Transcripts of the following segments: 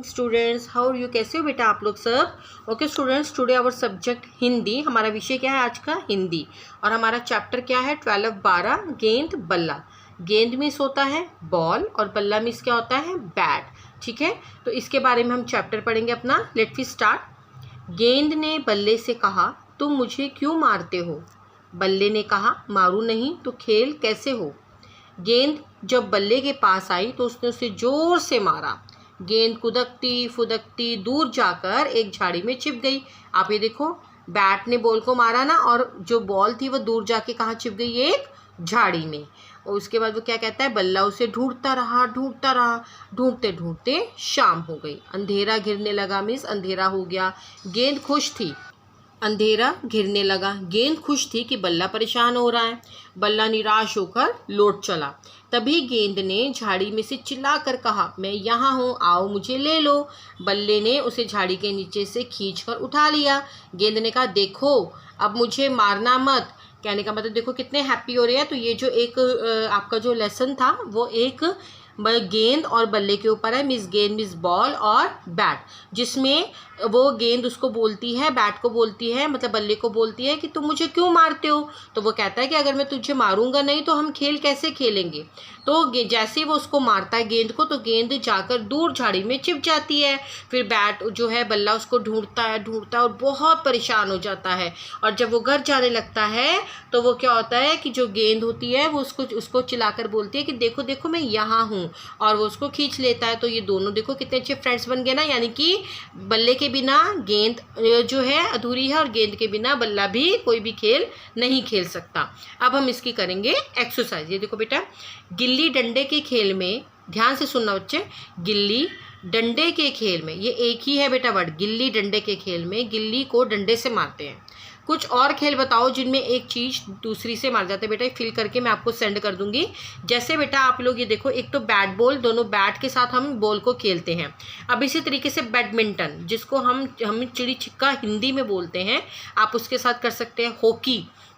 Students, how are you, कैसे हो बेटा आप लोग सब। Okay students, today our subject Hindi. हमारा विषय क्या है आज का, हिंदी। और हमारा चैप्टर क्या है, 12 गेंद बल्ला। गेंद मीन्स होता है बॉल और बल्ला मीन्स क्या होता है, बैट। ठीक है, तो इसके बारे में हम चैप्टर पढ़ेंगे अपना। Let we start. गेंद ने बल्ले से कहा, तुम मुझे क्यों मारते हो। बल्ले ने कहा, मारूं नहीं तो खेल कैसे हो। गेंद जब बल्ले के पास आई तो उसने उसे जोर से मारा। गेंद कुदकती फुदकती दूर जाकर एक झाड़ी में छिप गई। आप ये देखो, बैट ने बॉल को मारा ना, और जो बॉल थी वो दूर जाके कहाँ छिप गई, एक झाड़ी में। और उसके बाद वो क्या कहता है, बल्ला उसे ढूंढता रहा ढूंढते ढूंढते शाम हो गई। अंधेरा घिरने लगा मीन्स अंधेरा हो गया। गेंद खुश थी, अंधेरा घिरने लगा। गेंद खुश थी कि बल्ला परेशान हो रहा है। बल्ला निराश होकर लौट चला। तभी गेंद ने झाड़ी में से चिल्लाकर कहा, मैं यहाँ हूँ, आओ मुझे ले लो। बल्ले ने उसे झाड़ी के नीचे से खींचकर उठा लिया। गेंद ने कहा, देखो अब मुझे मारना मत। कहने का मतलब देखो कितने हैप्पी हो रहे हैं। तो ये जो एक आपका जो लेसन था वो एक गेंद और बल्ले के ऊपर है। मिस गेंद मिस बॉल और बैट, जिसमें वो गेंद उसको बोलती है, बैट को बोलती है, मतलब बल्ले को बोलती है कि तुम मुझे क्यों मारते हो। तो वो कहता है कि अगर मैं तुझे मारूंगा नहीं तो हम खेल कैसे खेलेंगे। तो जैसे ही वो उसको मारता है गेंद को, तो गेंद जाकर दूर झाड़ी में छिप जाती है। फिर बैट जो है बल्ला उसको ढूंढता है और बहुत परेशान हो जाता है। और जब वो घर जाने लगता है तो वो क्या होता है कि जो गेंद होती है वो उसको चिल्लाकर बोलती है कि देखो देखो मैं यहाँ हूँ, और वो उसको खींच लेता है। तो ये दोनों देखो कितने अच्छे फ्रेंड्स बन गए ना। यानी कि बल्ले के बिना गेंद जो है अधूरी है, और गेंद के बिना बल्ला भी कोई भी खेल नहीं खेल सकता। अब हम इसकी करेंगे एक्सरसाइज। ये देखो बेटा, गिल्ली डंडे के खेल में, ध्यान से सुनना बच्चे, गिल्ली डंडे के खेल में, ये एक ही है बेटा वर्ड, गिल्ली डंडे के खेल में गिल्ली को डंडे से मारते हैं। कुछ और खेल बताओ जिनमें एक चीज़ दूसरी से मार जाते हैं। बेटा फिल करके मैं आपको सेंड कर दूंगी। जैसे बेटा आप लोग ये देखो, एक तो बैट बॉल, दोनों बैट के साथ हम बॉल को खेलते हैं। अब इसी तरीके से बैडमिंटन, जिसको हम चिड़ी छिक्का हिंदी में बोलते हैं, आप उसके साथ कर सकते हैं।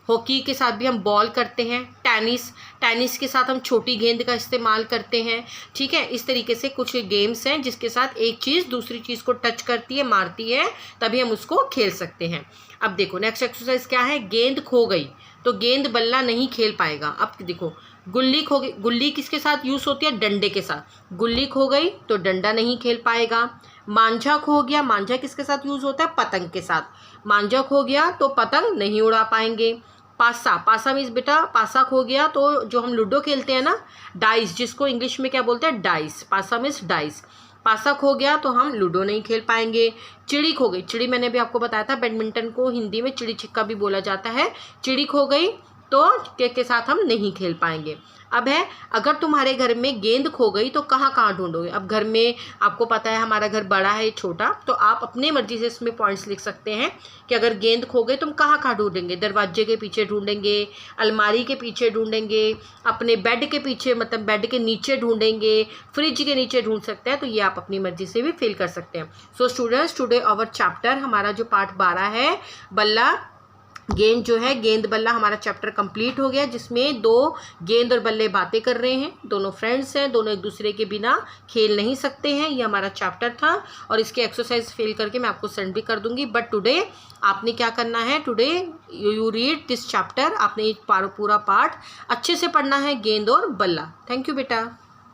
हॉकी के साथ भी हम बॉल करते हैं। टेनिस के साथ हम छोटी गेंद का इस्तेमाल करते हैं। ठीक है, इस तरीके से कुछ गेम्स हैं जिसके साथ एक चीज़ दूसरी चीज़ को टच करती है, मारती है, तभी हम उसको खेल सकते हैं। अब देखो नेक्स्ट एक्सरसाइज क्या है, गेंद खो गई तो गेंद बल्ला नहीं खेल पाएगा। अब देखो, गुल्ली खो गई, गुल्ली किसके साथ यूज़ होती है, डंडे के साथ। गुल्ली खो गई तो डंडा नहीं खेल पाएगा। मांझा खो गया, मांझा किसके साथ यूज़ होता है, पतंग के साथ। मांझा खो गया तो पतंग नहीं उड़ा पाएंगे। पासा मीन्स बेटा, पासा खो गया तो जो हम लूडो खेलते हैं ना, डाइस, जिसको इंग्लिश में क्या बोलते हैं, डाइस। पासा मीन्स डाइस। पासा खो गया तो हम लूडो नहीं खेल पाएंगे। चिड़ी खो गई, चिड़ी मैंने भी आपको बताया था, बैडमिंटन को हिंदी में चिड़ी छिक्का भी बोला जाता है। चिड़ी खो गई तो के साथ हम नहीं खेल पाएंगे। अब है, अगर तुम्हारे घर में गेंद खो गई तो कहाँ कहाँ ढूंढोगे। अब घर में आपको पता है हमारा घर बड़ा है छोटा, तो आप अपने मर्जी से इसमें पॉइंट्स लिख सकते हैं कि अगर गेंद खो गई तुम कहाँ कहाँ ढूंढेंगे। दरवाजे के पीछे ढूंढेंगे, अलमारी के पीछे ढूंढेंगे, अपने बेड के पीछे, मतलब बेड के नीचे ढूंढेंगे, फ्रिज के नीचे ढूंढ सकते हैं। तो ये आप अपनी मर्जी से भी फिल कर सकते हैं। So students, today our chapter, हमारा जो पार्ट 12 है, बल्ला गेंद जो है, गेंद बल्ला, हमारा चैप्टर कंप्लीट हो गया, जिसमें दो गेंद और बल्ले बातें कर रहे हैं। दोनों फ्रेंड्स हैं, दोनों एक दूसरे के बिना खेल नहीं सकते हैं। ये हमारा चैप्टर था, और इसके एक्सरसाइज फिल करके मैं आपको सेंड भी कर दूंगी। बट टुडे आपने क्या करना है, today you read this chapter. आपने एक पूरा पार्ट अच्छे से पढ़ना है, गेंद और बल्ला। थैंक यू बेटा।